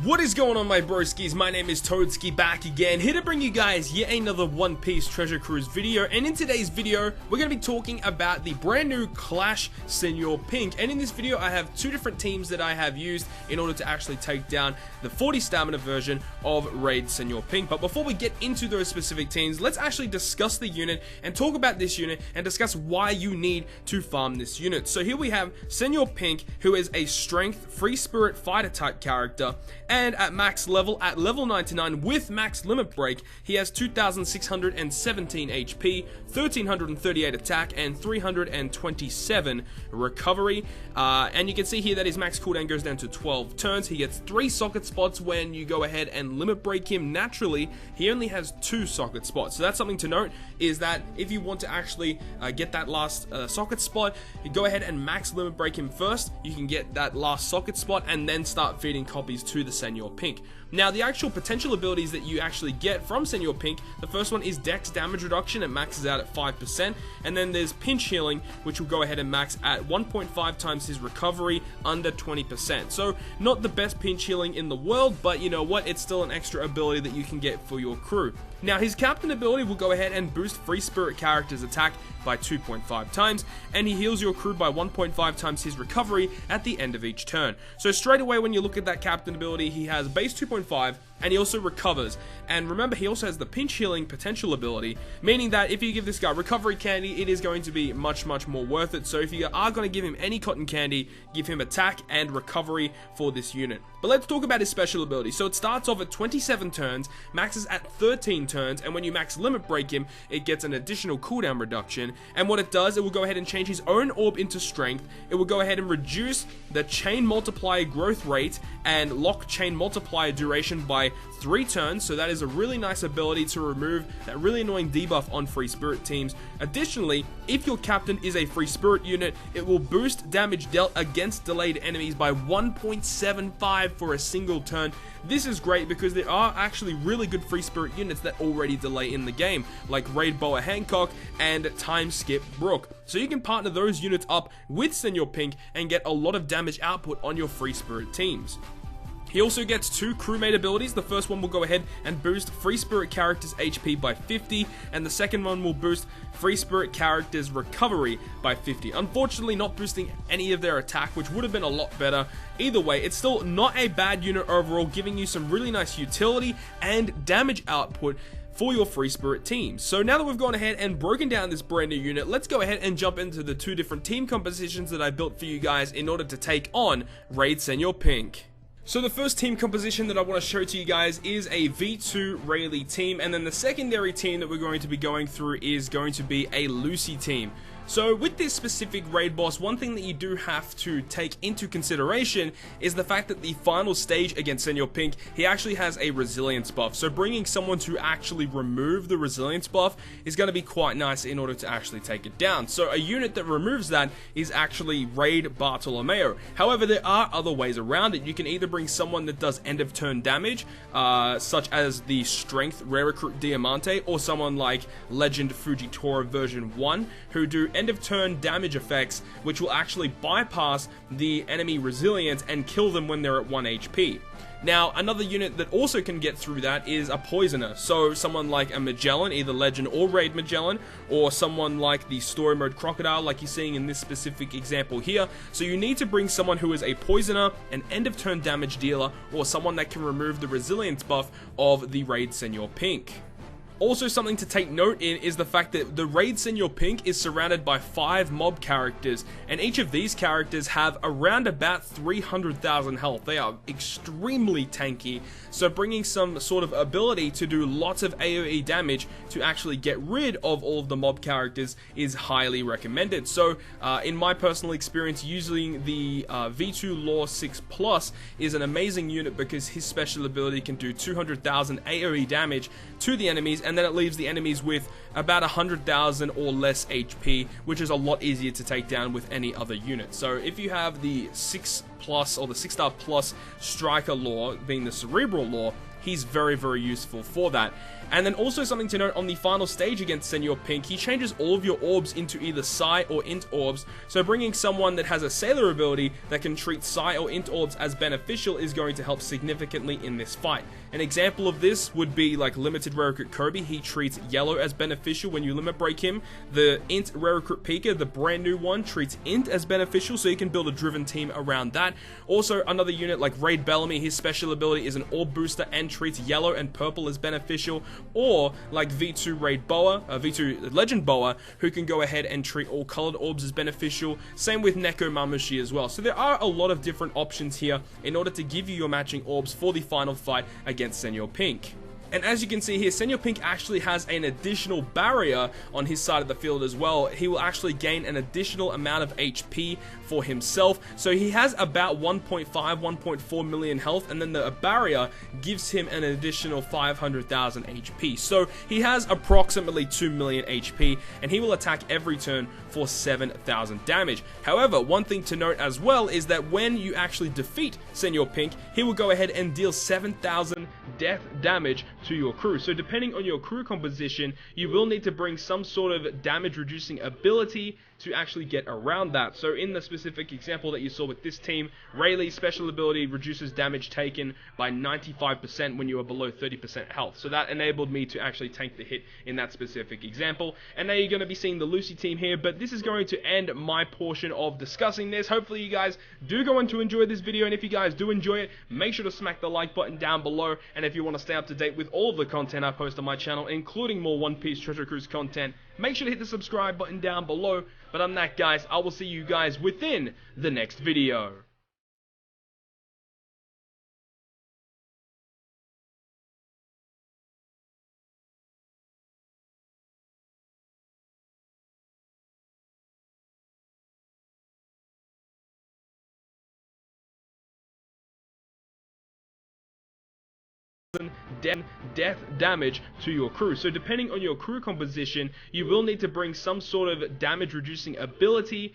What is going on, my broskiis? My name is Toadski, back again, here to bring you guys yet another One Piece Treasure Cruise video. And in today's video, we're going to be talking about the brand new Clash SENOR Pink. And in this video, I have two different teams that I have used in order to actually take down the 40 stamina version of Raid SENOR Pink. But before we get into those specific teams, let's actually discuss the unit and talk about this unit and discuss why you need to farm this unit. So here we have SENOR Pink, who is a strength, free spirit fighter type character. And at max level, at level 99 with max limit break, he has 2,617 HP, 1,338 attack, and 327 recovery. And you can see here that his max cooldown goes down to 12 turns. He gets 3 socket spots when you go ahead and limit break him. Naturally, he only has 2 socket spots. So that's something to note, is that if you want to actually get that last socket spot, you go ahead and max limit break him first. You can get that last socket spot and then start feeding copies to the SENOR Pink. Now, the actual potential abilities that you actually get from SENOR Pink, the first one is Dex damage reduction. It maxes out at 5%, and then there's pinch healing, which will go ahead and max at 1.5 times his recovery under 20%. So not the best pinch healing in the world, but you know what, it's still an extra ability that you can get for your crew. Now, his captain ability will go ahead and boost free spirit characters attack by 2.5 times, and he heals your crew by 1.5 times his recovery at the end of each turn. So straight away, when you look at that captain ability, he has base 2.5, and he also recovers. And remember, he also has the pinch healing potential ability, meaning that if you give this guy recovery candy, it is going to be much more worth it. So if you are going to give him any cotton candy, give him attack and recovery for this unit. But let's talk about his special ability. So it starts off at 27 turns, maxes at 13 turns, and when you max limit break him, it gets an additional cooldown reduction. And what it does, it will go ahead and change his own orb into strength. It will go ahead and reduce the chain multiplier growth rate and lock chain multiplier duration by 3 turns, so that is a really nice ability to remove that really annoying debuff on free spirit teams. Additionally, if your captain is a free spirit unit, it will boost damage dealt against delayed enemies by 1.75 for a single turn. This is great because there are actually really good free spirit units that already delay in the game, like Raid Boa Hancock and Time Skip Brook. So you can partner those units up with SENOR Pink and get a lot of damage output on your free spirit teams. He also gets 2 crewmate abilities. The first one will go ahead and boost free spirit characters HP by 50, and the second one will boost free spirit characters recovery by 50. Unfortunately, not boosting any of their attack, which would have been a lot better. Either way, it's still not a bad unit overall, giving you some really nice utility and damage output for your free spirit teams. So now that we've gone ahead and broken down this brand new unit, let's go ahead and jump into the 2 different team compositions that I built for you guys in order to take on Raid SENOR Pink. So the first team composition that I want to show to you guys is a V2 Rayeligh team, and then the secondary team that we're going to be going through is going to be a Lucy team. So with this specific raid boss, one thing that you do have to take into consideration is the fact that the final stage against SENOR Pink, he actually has a resilience buff. So bringing someone to actually remove the resilience buff is going to be quite nice in order to actually take it down. So a unit that removes that is actually Raid Bartolomeo. However, there are other ways around it. You can either bring someone that does end of turn damage, such as the Strength Rare Recruit Diamante, or someone like Legend Fujitora version 1, who do end of turn damage effects, which will actually bypass the enemy resilience and kill them when they're at 1 HP. Now, another unit that also can get through that is a Poisoner. So someone like a Magellan, either Legend or Raid Magellan, or someone like the Story Mode Crocodile, like you're seeing in this specific example here. So you need to bring someone who is a Poisoner, an end of turn damage dealer, or someone that can remove the resilience buff of the Raid SENOR Pink. Also, something to take note in is the fact that the Raid SENOR Pink is surrounded by 5 mob characters, and each of these characters have around about 300,000 health. They are extremely tanky, so bringing some sort of ability to do lots of AoE damage to actually get rid of all of the mob characters is highly recommended. So in my personal experience, using the V2 Law 6 Plus is an amazing unit because his special ability can do 200,000 AoE damage to the enemies, and then it leaves the enemies with about 100,000 or less HP, which is a lot easier to take down with any other unit. So if you have the 6 Plus or the 6-star plus Striker Law, being the Cerebral Law, he's very, very useful for that. And then also something to note, on the final stage against SENOR Pink, he changes all of your orbs into either Psi or Int orbs, so bringing someone that has a Sailor ability that can treat Psi or Int orbs as beneficial is going to help significantly in this fight. An example of this would be like Limited Rare Recruit Kirby. He treats Yellow as beneficial when you limit break him. The Int Rare Recruit Pika, the brand new one, treats Int as beneficial, so you can build a driven team around that. Also, another unit like Raid Bellamy, his special ability is an orb booster and treats Yellow and Purple as beneficial. Or like V2 Raid Boa, V2 Legend Boa, who can go ahead and treat all colored orbs as beneficial. Same with Neko Mamushi as well. So there are a lot of different options here in order to give you your matching orbs for the final fight against SENOR Pink. And as you can see here, SENOR Pink actually has an additional barrier on his side of the field as well. He will actually gain an additional amount of HP for himself. So he has about 1.5, 1.4 million health, and then the barrier gives him an additional 500,000 HP. So he has approximately 2 million HP, and he will attack every turn for 7,000 damage. However, one thing to note as well is that when you actually defeat SENOR Pink, he will go ahead and deal 7,000 death damage to your crew. So depending on your crew composition, you will need to bring some sort of damage reducing ability to actually get around that. So in the specific example that you saw with this team, Rayleigh's special ability reduces damage taken by 95% when you are below 30% health. So that enabled me to actually tank the hit in that specific example. And now you're going to be seeing the Lucy team here, but this is going to end my portion of discussing this. Hopefully you guys do go on to enjoy this video, and if you guys do enjoy it, make sure to smack the like button down below. And if you want to stay up to date with all of the content I post on my channel, including more One Piece Treasure Cruise content, make sure to hit the subscribe button down below. But on that, guys, I will see you guys within the next video. Death damage to your crew. So depending on your crew composition, you will need to bring some sort of damage reducing ability